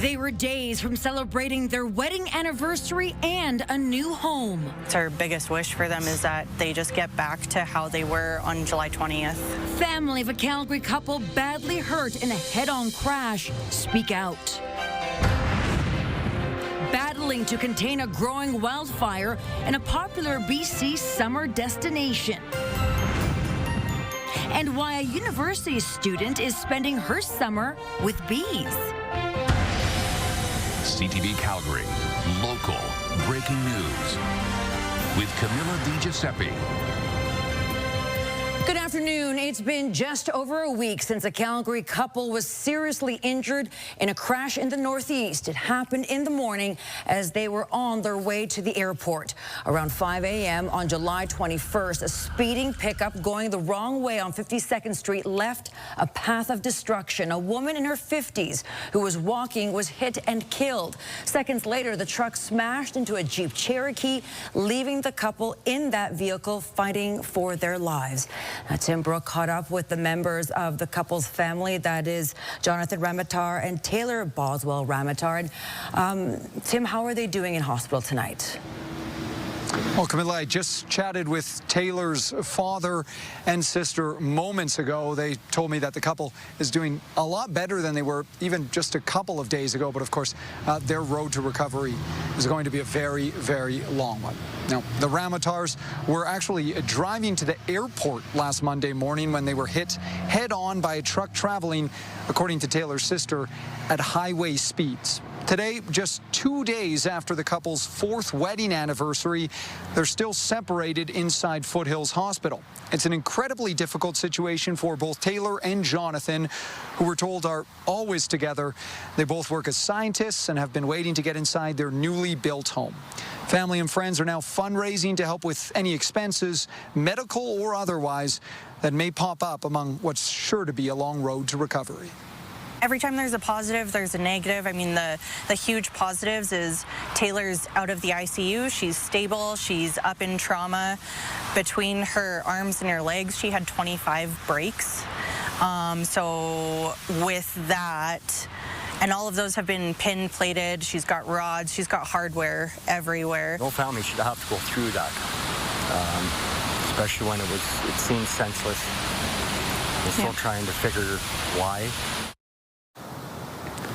They were days from celebrating their wedding anniversary and a new home. It's our biggest wish for them is that they just get back to how they were on July 20th. Family of a Calgary couple badly hurt in a head-on crash speak out. Battling to contain a growing wildfire in a popular BC summer destination. And why a university student is spending her summer with bees. CTV Calgary, local breaking news with Camilla Di Giuseppe. Good afternoon. It's been just over a week since a Calgary couple was seriously injured in a crash in the Northeast. It happened in the morning as they were on their way to the airport. Around 5 a.m. on July 21st, a speeding pickup going the wrong way on 52nd Street left a path of destruction. A woman in her 50s who was walking was hit and killed. Seconds later, the truck smashed into a Jeep Cherokee, leaving the couple in that vehicle fighting for their lives. Tim Brooke caught up with the members of the couple's family, that is Jonathan Ramatar and Taylor Boswell Ramatar. Tim, how are they doing in hospital tonight? Well, Camilla, I just chatted with Taylor's father and sister moments ago. They told me that the couple is doing a lot better than they were even just a couple of days ago. But of course, their road to recovery is going to be a very, very long one. Now, the Ramatars were actually driving to the airport last Monday morning when they were hit head-on by a truck traveling, according to Taylor's sister, at highway speeds. Today, just 2 days after the couple's 4th wedding anniversary, they're still separated inside Foothills Hospital. It's an incredibly difficult situation for both Taylor and Jonathan, who we're told are always together. They both work as scientists and have been waiting to get inside their newly built home. Family and friends are now fundraising to help with any expenses, medical or otherwise, that may pop up among what's sure to be a long road to recovery. Every time there's a positive, there's a negative. I mean, the huge positives is Taylor's out of the ICU. She's stable. She's up in trauma. Between her arms and her legs, she had 25 breaks. So with that, and all of those have been pin plated. She's got rods. She's got hardware everywhere. No family should have to go through that, especially when it seems senseless. We're still trying to figure why.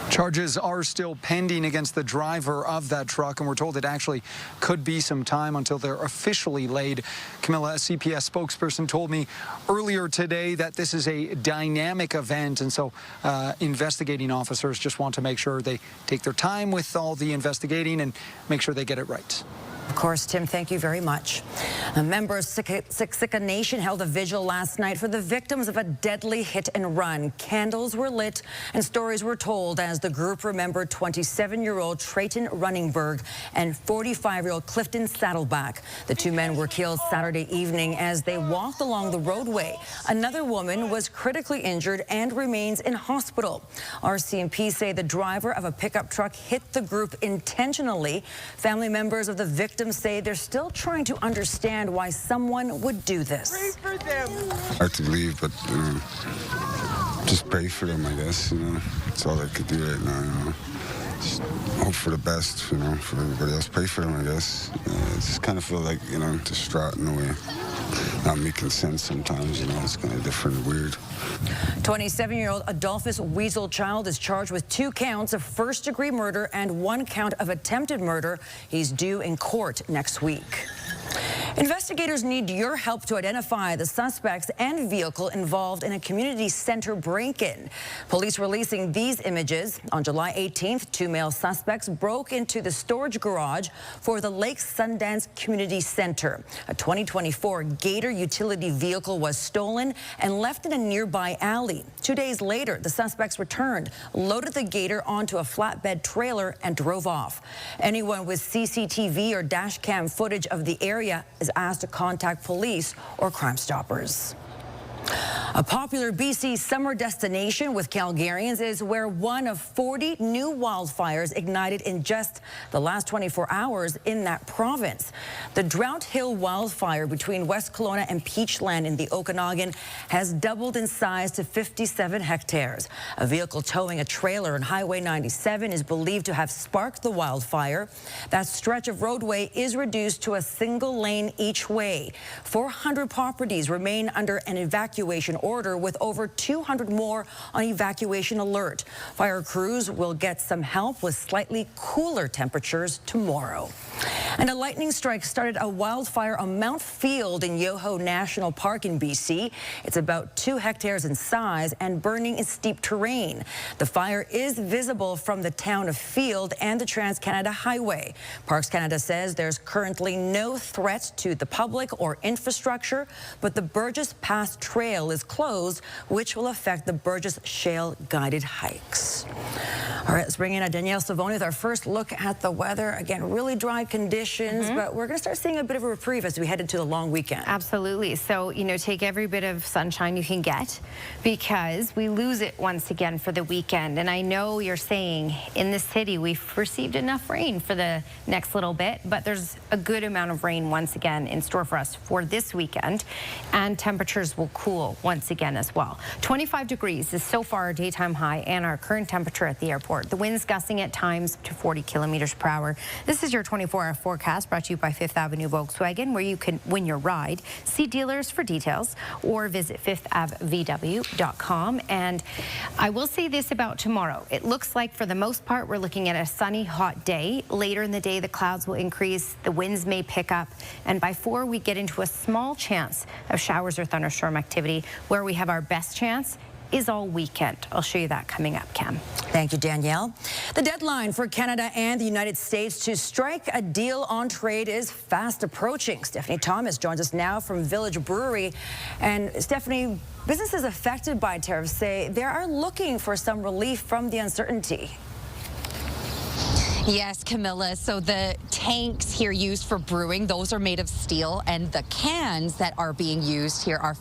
Charges are still pending against the driver of that truck, and we're told it actually could be some time until they're officially laid. Camilla, a CPS spokesperson, told me earlier today that this is a dynamic event, and so investigating officers just want to make sure they take their time with all the investigating and make sure they get it right. Of course, Tim, thank you very much. A member of Siksika Nation held a vigil last night for the victims of a deadly hit and run. Candles were lit and stories were told as the group remembered 27-year-old Trayton Runningberg and 45-year-old Clifton Saddleback. The two men were killed Saturday evening as they walked along the roadway. Another woman was critically injured and remains in hospital. RCMP say the driver of a pickup truck hit the group intentionally. Family members of the victims say they're still trying to understand why someone would do this. Pray for them. Hard to believe, but just pray for them, I guess. That's all I could do right now. Just hope for the best, for everybody else. Pray for them, I guess. I just kind of feel like, distraught in a way. Not making sense sometimes, it's kind of different and weird. 27-year-old Adolphus Weasel Child is charged with 2 counts of first-degree murder and 1 count of attempted murder. He's due in court next week. Investigators need your help to identify the suspects and vehicle involved in a community center break-in. Police releasing these images. On July 18th, 2 male suspects broke into the storage garage for the Lake Sundance Community Center. A 2024 Gator utility vehicle was stolen and left in a nearby alley. 2 days later, the suspects returned, loaded the Gator onto a flatbed trailer and drove off. Anyone with CCTV or dash cam footage of the area is asked to contact police or Crime Stoppers. A popular BC summer destination with Calgarians is where one of 40 new wildfires ignited in just the last 24 hours in that province. The Drought Hill wildfire between West Kelowna and Peachland in the Okanagan has doubled in size to 57 hectares. A vehicle towing a trailer on Highway 97 is believed to have sparked the wildfire. That stretch of roadway is reduced to a single lane each way. 400 properties remain under an evacuation order, with over 200 more on evacuation alert. Fire crews will get some help with slightly cooler temperatures tomorrow. And a lightning strike started a wildfire on Mount Field in Yoho National Park in BC. It's about 2 hectares in size and burning in steep terrain. The fire is visible from the town of Field and the Trans-Canada Highway. Parks Canada says there's currently no threat to the public or infrastructure, but the Burgess Pass Trail is closed, which will affect the Burgess Shale guided hikes. All right, let's bring in Danielle Savoni with our first look at the weather. Again, really dry conditions, but we're going to start seeing a bit of a reprieve as we head into the long weekend. Absolutely. So, you know, take every bit of sunshine you can get, because we lose it once again for the weekend. And I know you're saying in the city we've received enough rain for the next little bit, but there's a good amount of rain once again in store for us for this weekend, and temperatures will cool once again as well. 25 degrees is so far our daytime high and our current temperature at the airport. The winds gusting at times to 40 kilometers per hour. This is your 24-hour forecast brought to you by 5th Avenue Volkswagen, where you can win your ride. See dealers for details or visit 5thAvVW.com. And I will say this about tomorrow. It looks like for the most part we're looking at a sunny, hot day. Later in the day the clouds will increase, the winds may pick up, and by 4 we get into a small chance of showers or thunderstorm activity. Where we have our best chance is all weekend. I'll show you that coming up, Cam. Thank you, Danielle. The deadline for Canada and the United States to strike a deal on trade is fast approaching. Stephanie Thomas joins us now from Village Brewery. And Stephanie, businesses affected by tariffs say they are looking for some relief from the uncertainty. Yes, Camilla. So the tanks here used for brewing, those are made of steel, and the cans that are being used here are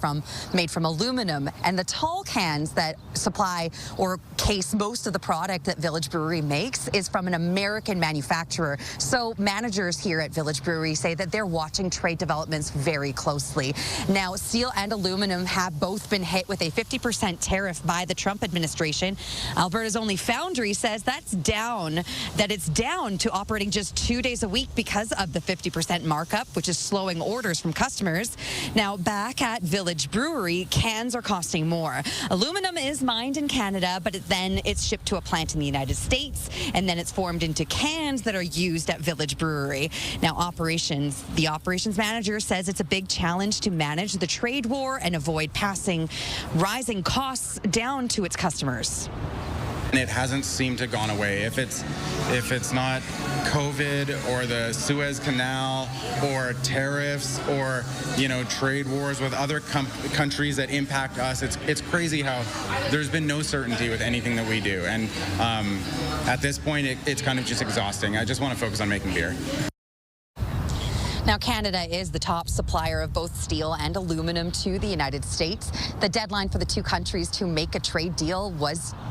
made from aluminum. And the tall cans that supply or case most of the product that Village Brewery makes is from an American manufacturer. So managers here at Village Brewery say that they're watching trade developments very closely. Now, steel and aluminum have both been hit with a 50% tariff by the Trump administration. Alberta's only foundry says it's down to operating just 2 days a week because of the 50% markup, which is slowing orders from customers. Now, back at Village Brewery, cans are costing more. Aluminum is mined in Canada, but then it's shipped to a plant in the United States, and then it's formed into cans that are used at Village Brewery. Now, the operations manager says it's a big challenge to manage the trade war and avoid passing rising costs down to its customers. And it hasn't seemed to gone away. If it's not COVID or the Suez Canal or tariffs or, you know, trade wars with other countries that impact us, it's crazy how there's been no certainty with anything that we do. And at this point, it's kind of just exhausting. I just want to focus on making beer. Now, Canada is the top supplier of both steel and aluminum to the United States. The deadline for the two countries to make a trade deal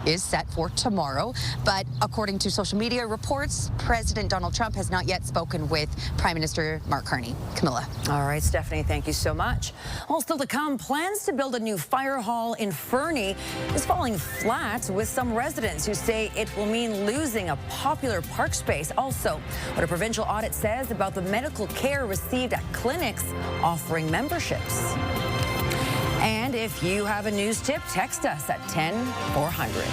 is set for tomorrow. But according to social media reports, President Donald Trump has not yet spoken with Prime Minister Mark Carney. Camilla. All right, Stephanie, thank you so much. Well, still to come, plans to build a new fire hall in Fernie is falling flat, with some residents who say it will mean losing a popular park space. Also, what a provincial audit says about the medical care received at clinics offering memberships. And if you have a news tip, text us at 10400.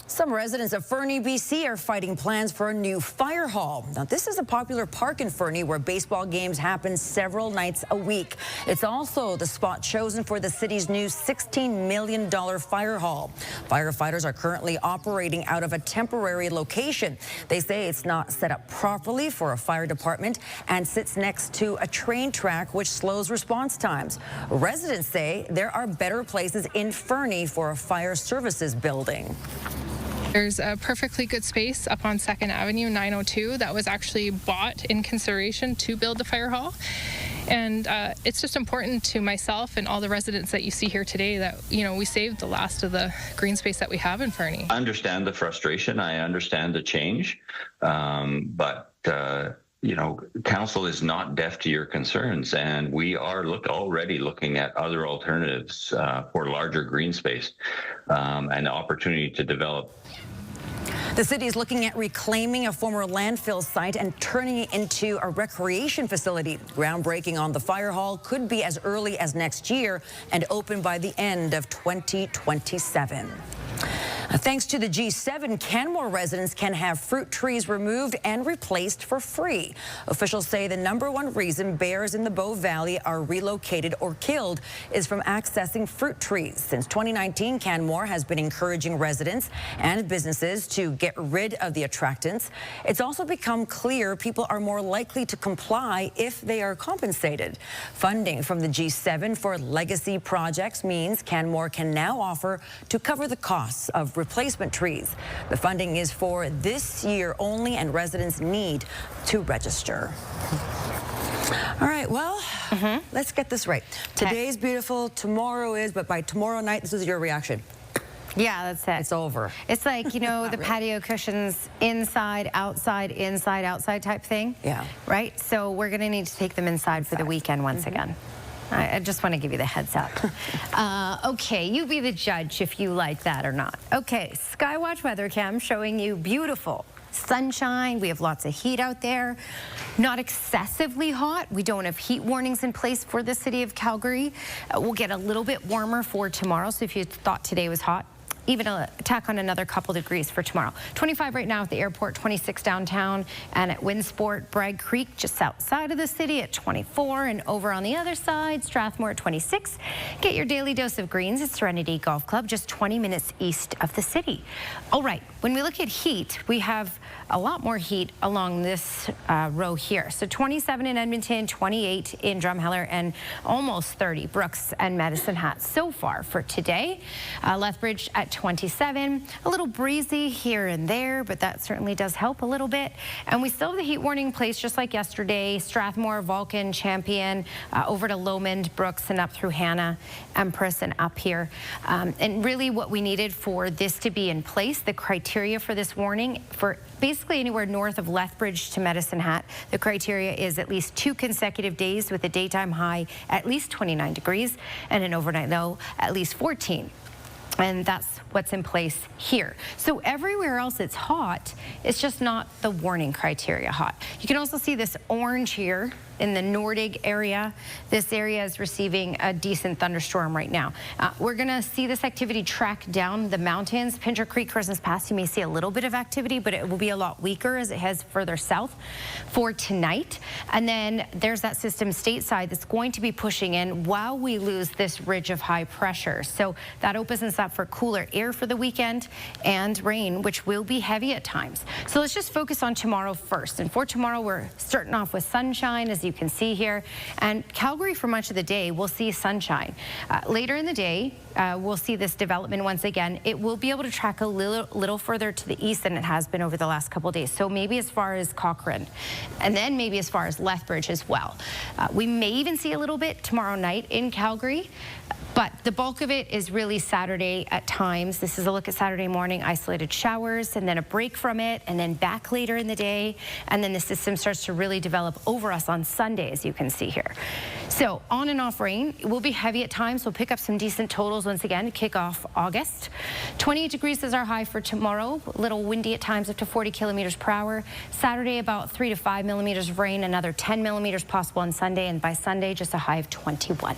Some residents of Fernie, BC are fighting plans for a new fire hall. Now, this is a popular park in Fernie where baseball games happen several nights a week. It's also the spot chosen for the city's new $16 million fire hall. Firefighters are currently operating out of a temporary location. They say it's not set up properly for a fire department and sits next to a train track, which slows response times. Residents say there are better places in Fernie for a fire services building. There's a perfectly good space up on 2nd Avenue, 902, that was actually bought in consideration to build the fire hall. And it's just important to myself and all the residents that you see here today that, we saved the last of the green space that we have in Fernie. I understand the frustration. I understand the change. But council is not deaf to your concerns, and we are already looking at other alternatives for larger green space and the opportunity to develop. The city is looking at reclaiming a former landfill site and turning it into a recreation facility. Groundbreaking on the fire hall could be as early as next year and open by the end of 2027. Thanks to the G7, Canmore residents can have fruit trees removed and replaced for free. Officials say the #1 reason bears in the Bow Valley are relocated or killed is from accessing fruit trees. Since 2019, Canmore has been encouraging residents and businesses to get rid of the attractants. It's also become clear people are more likely to comply if they are compensated. Funding from the G7 for legacy projects means Canmore can now offer to cover the costs of replacement trees. The funding is for this year only, and residents need to register. All right, well, let's get this right. Today's beautiful, tomorrow is, but by tomorrow night, this is your reaction. Yeah, that's it. It's over. It's like, the really. patio cushions inside, outside type thing. Yeah. Right? So we're going to need to take them inside for the weekend once again. I just want to give you the heads up. Okay, you be the judge if you like that or not. Okay, Skywatch Weather Cam showing you beautiful sunshine. We have lots of heat out there. Not excessively hot. We don't have heat warnings in place for the city of Calgary. We'll get a little bit warmer for tomorrow. So if you thought today was hot, even tack on another couple degrees for tomorrow. 25 right now at the airport, 26 downtown, and at Windsport, Bragg Creek, just outside of the city at 24, and over on the other side, Strathmore at 26. Get your daily dose of greens at Serenity Golf Club, just 20 minutes east of the city. All right, when we look at heat, we have a lot more heat along this row here. So 27 in Edmonton, 28 in Drumheller, and almost 30 Brooks and Medicine Hat so far for today. Lethbridge at 27, a little breezy here and there, but that certainly does help a little bit. And we still have the heat warning in place just like yesterday. Strathmore, Vulcan, Champion, over to Lomond, Brooks, and up through Hannah, Empress, and up here. And really what we needed for this to be in place, the criteria for this warning, for basically anywhere north of Lethbridge to Medicine Hat, the criteria is at least 2 consecutive days with a daytime high at least 29 degrees and an overnight low at least 14. And that's what's in place here. So everywhere else it's hot, it's just not the warning criteria hot. You can also see this orange here in the Nordig area. This area is receiving a decent thunderstorm right now. We're gonna see this activity track down the mountains. Pincher Creek, Corson's Pass, you may see a little bit of activity, but it will be a lot weaker as it heads further south for tonight. And then there's that system stateside that's going to be pushing in while we lose this ridge of high pressure. So that opens us up for cooler air for the weekend and rain, which will be heavy at times. So let's just focus on tomorrow first. And for tomorrow, we're starting off with sunshine, as you can see here. And Calgary, for much of the day, we'll see sunshine. Later in the day, we'll see this development once again. It will be able to track a little further to the east than it has been over the last couple of days. So maybe as far as Cochrane, and then maybe as far as Lethbridge as well. We may even see a little bit tomorrow night in Calgary. But the bulk of it is really Saturday at times. This is a look at Saturday morning, isolated showers, and then a break from it, and then back later in the day. And then the system starts to really develop over us on Sunday, as you can see here. So on and off rain. It will be heavy at times. We'll pick up some decent totals once again to kick off August. 28 degrees is our high for tomorrow. A little windy at times, up to 40 kilometers per hour. Saturday, about 3 to 5 millimeters of rain. Another 10 millimeters possible on Sunday. And by Sunday, just a high of 21.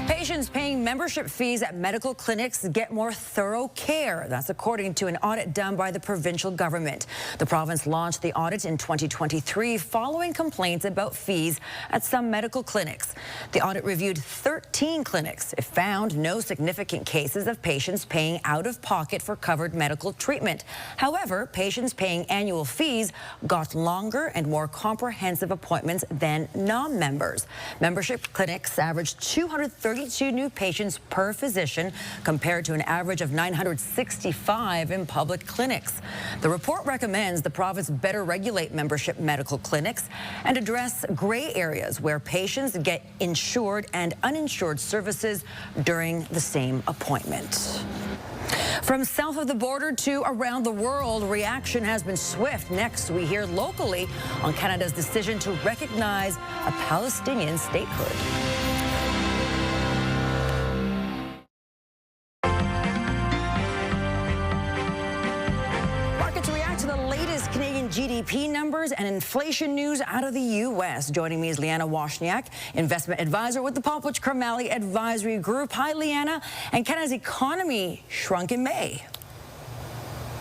Patients paying membership fees at medical clinics get more thorough care. That's according to an audit done by the provincial government. The province launched the audit in 2023 following complaints about fees at some medical clinics. The audit reviewed 13 clinics. It found no significant cases of patients paying out of pocket for covered medical treatment. However, patients paying annual fees got longer and more comprehensive appointments than non-members. Membership clinics averaged 232 new patients per physician compared to an average of 965 in public clinics. The report recommends the province better regulate membership medical clinics and address gray areas where patients get insured and uninsured services during the same appointment. From south of the border to around the world, reaction has been swift. Next, we hear locally on Canada's decision to recognize a Palestinian statehood. Canadian GDP numbers and inflation news out of the U.S. Joining me is Leanna Washniak, investment advisor with the Popwich Kermally Advisory Group. Hi, Leanna. And Canada's economy shrunk in May.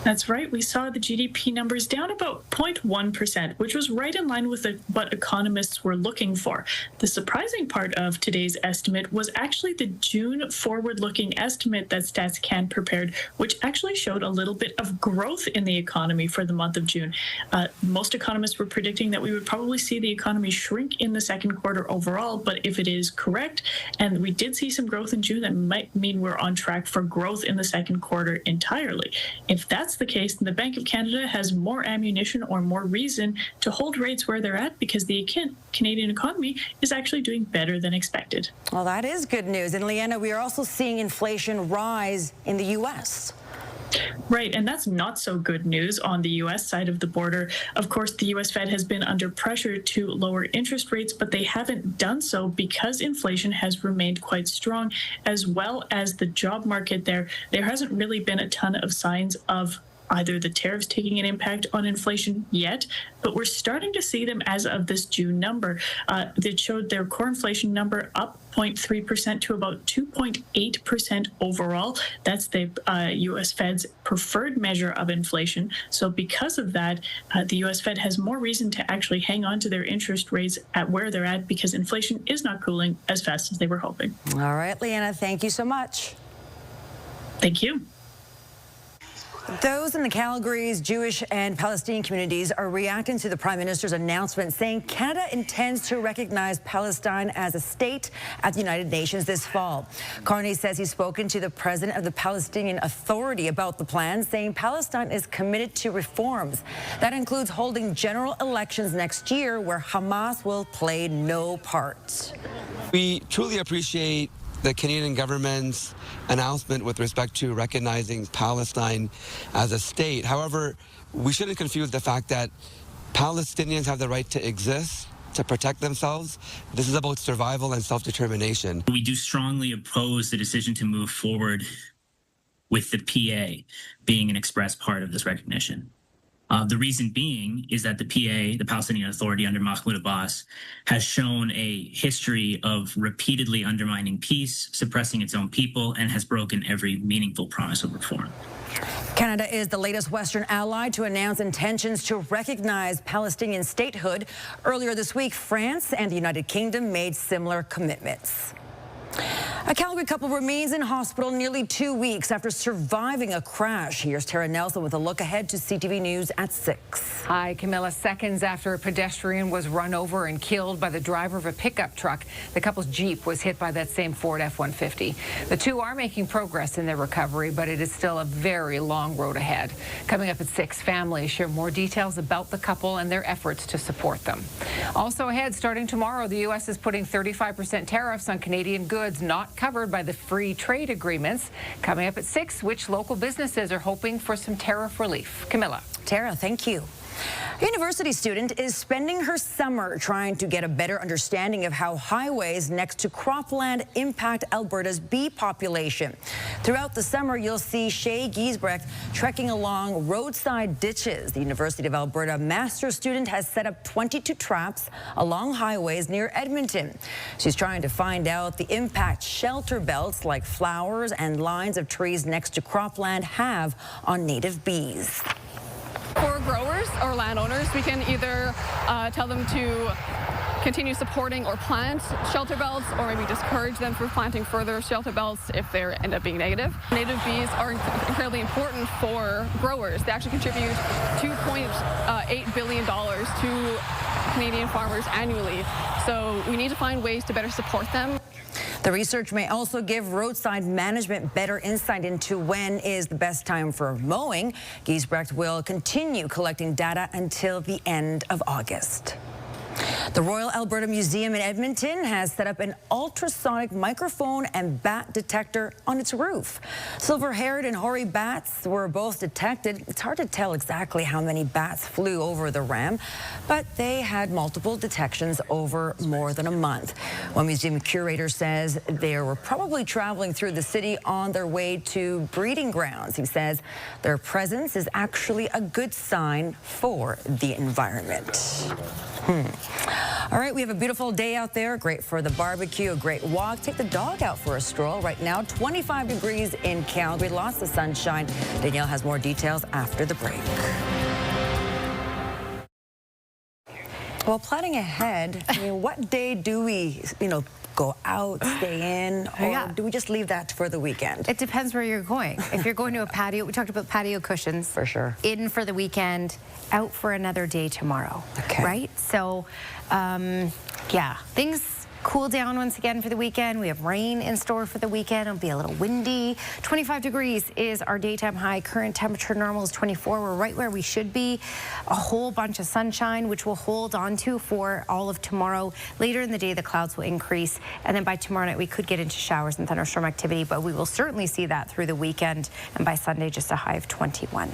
That's right. We saw the GDP numbers down about 0.1%, which was right in line with what economists were looking for. The surprising part of today's estimate was actually the June forward-looking estimate that Stats Can prepared, which actually showed a little bit of growth in the economy for the month of June. Most economists were predicting that we would probably see the economy shrink in the second quarter overall, but if it is correct, and we did see some growth in June, that might mean we're on track for growth in the second quarter entirely. If that's the case, then the Bank of Canada has more ammunition or more reason to hold rates where they're at because the Canadian economy is actually doing better than expected. Well, that is good news. And Leanna, we are also seeing inflation rise in the U.S. Right, and that's not so good news on the U.S. side of the border. Of course, the U.S. Fed has been under pressure to lower interest rates, but they haven't done so because inflation has remained quite strong, as well as the job market there. There hasn't really been a ton of signs of either the tariffs taking an impact on inflation yet, but we're starting to see them as of this June number. That showed their core inflation number up 0.3% to about 2.8% overall. That's the U.S. Fed's preferred measure of inflation. So because of that, the U.S. Fed has more reason to actually hang on to their interest rates at where they're at because inflation is not cooling as fast as they were hoping. All right, Leanna, thank you so much. Thank you. Those in the Calgary's Jewish and Palestinian communities are reacting to the Prime Minister's announcement saying Canada intends to recognize Palestine as a state at the United Nations this fall. Carney says he's spoken to the president of the Palestinian Authority about the plan, saying Palestine is committed to reforms. That includes holding general elections next year where Hamas will play no part. We truly appreciate the Canadian government's announcement with respect to recognizing Palestine as a state. However, we shouldn't confuse the fact that Palestinians have the right to exist, to protect themselves. This is about survival and self-determination. We do strongly oppose the decision to move forward with the PA being an express part of this recognition. The reason being is that the PA, the Palestinian Authority under Mahmoud Abbas, has shown a history of repeatedly undermining peace, suppressing its own people, and has broken every meaningful promise of reform. Canada is the latest Western ally to announce intentions to recognize Palestinian statehood. Earlier this week, France and the United Kingdom made similar commitments. A Calgary couple remains in hospital nearly 2 weeks after surviving a crash. Here's Tara Nelson with a look ahead to CTV News at 6. Hi, Camilla. Seconds after a pedestrian was run over and killed by the driver of a pickup truck, the couple's Jeep was hit by that same Ford F-150. The two are making progress in their recovery, but it is still a very long road ahead. Coming up at 6, families share more details about the couple and their efforts to support them. Also ahead, starting tomorrow, the U.S. is putting 35% tariffs on Canadian goods not covered by the free trade agreements. Coming up at 6, which local businesses are hoping for some tariff relief. Camilla. Tara, thank you. A university student is spending her summer trying to get a better understanding of how highways next to cropland impact Alberta's bee population. Throughout the summer, you'll see Shay Giesbrecht trekking along roadside ditches. The University of Alberta master's student has set up 22 traps along highways near Edmonton. She's trying to find out the impact shelter belts like flowers and lines of trees next to cropland have on native bees. For growers or landowners, we can either tell them to continue supporting or plant shelter belts, or maybe discourage them from planting further shelter belts if they end up being negative. Native bees are incredibly important for growers. They actually contribute $2.8 billion to Canadian farmers annually. So we need to find ways to better support them. The research may also give roadside management better insight into when is the best time for mowing. Giesbrecht will continue collecting data until the end of August. The Royal Alberta Museum in Edmonton has set up an ultrasonic microphone and bat detector on its roof. Silver-haired and hoary bats were both detected. It's hard to tell exactly how many bats flew over the ram, but they had multiple detections over more than a month. One museum curator says they were probably traveling through the city on their way to breeding grounds. He says their presence is actually a good sign for the environment. All right, we have a beautiful day out there, great for the barbecue, a great walk. Take the dog out for a stroll. Right now, 25 degrees in Calgary, lots of sunshine. Danielle has more details after the break. Well, planning ahead, I mean, what day do we, go out, stay in, or do we just leave that for the weekend? It depends where you're going. If you're going to a patio, we talked about patio cushions. For sure. In for the weekend, out for another day tomorrow. Okay. Right? So, yeah, things cool down once again for the weekend. We have rain in store for the weekend. It'll be a little windy. 25 degrees is our daytime high. Current temperature normal is 24. We're right where we should be. A whole bunch of sunshine, which we'll hold on to for all of tomorrow. Later in the day, the clouds will increase. And then by tomorrow night, we could get into showers and thunderstorm activity, but we will certainly see that through the weekend. And by Sunday, just a high of 21.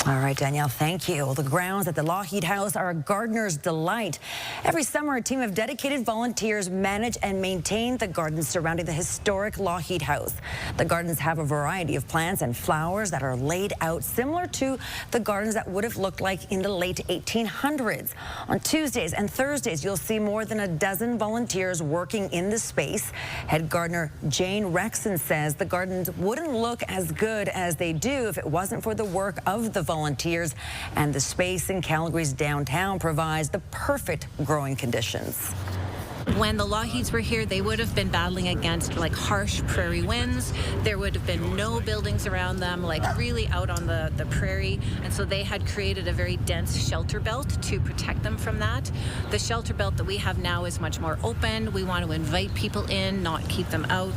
All right, Danielle, thank you. Well, the grounds at the Lougheed House are a gardener's delight. Every summer, a team of dedicated volunteers manage and maintain the gardens surrounding the historic Lougheed House. The gardens have a variety of plants and flowers that are laid out similar to the gardens that would have looked like in the late 1800s. On Tuesdays and Thursdays, you'll see more than a dozen volunteers working in the space. Head gardener Jane Rexon says the gardens wouldn't look as good as they do if it wasn't for the work of the volunteers, and the space in Calgary's downtown provides the perfect growing conditions. When the Lougheeds were here, they would have been battling against like harsh prairie winds. There would have been no buildings around them, like really out on the prairie. And so they had created a very dense shelter belt to protect them from that. The shelter belt that we have now is much more open. We want to invite people in, not keep them out.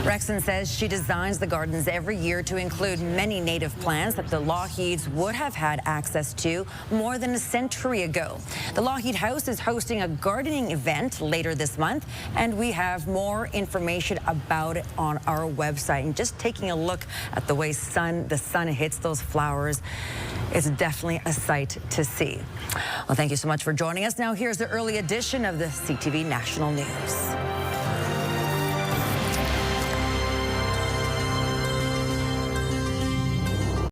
Rexon says she designs the gardens every year to include many native plants that the Lougheeds would have had access to more than a century ago. The Lougheed House is hosting a gardening event later this month, and we have more information about it on our website. And just taking a look at the way the sun hits those flowers, it's definitely a sight to see. Well, thank you so much for joining us. Now here's the early edition of the CTV National News.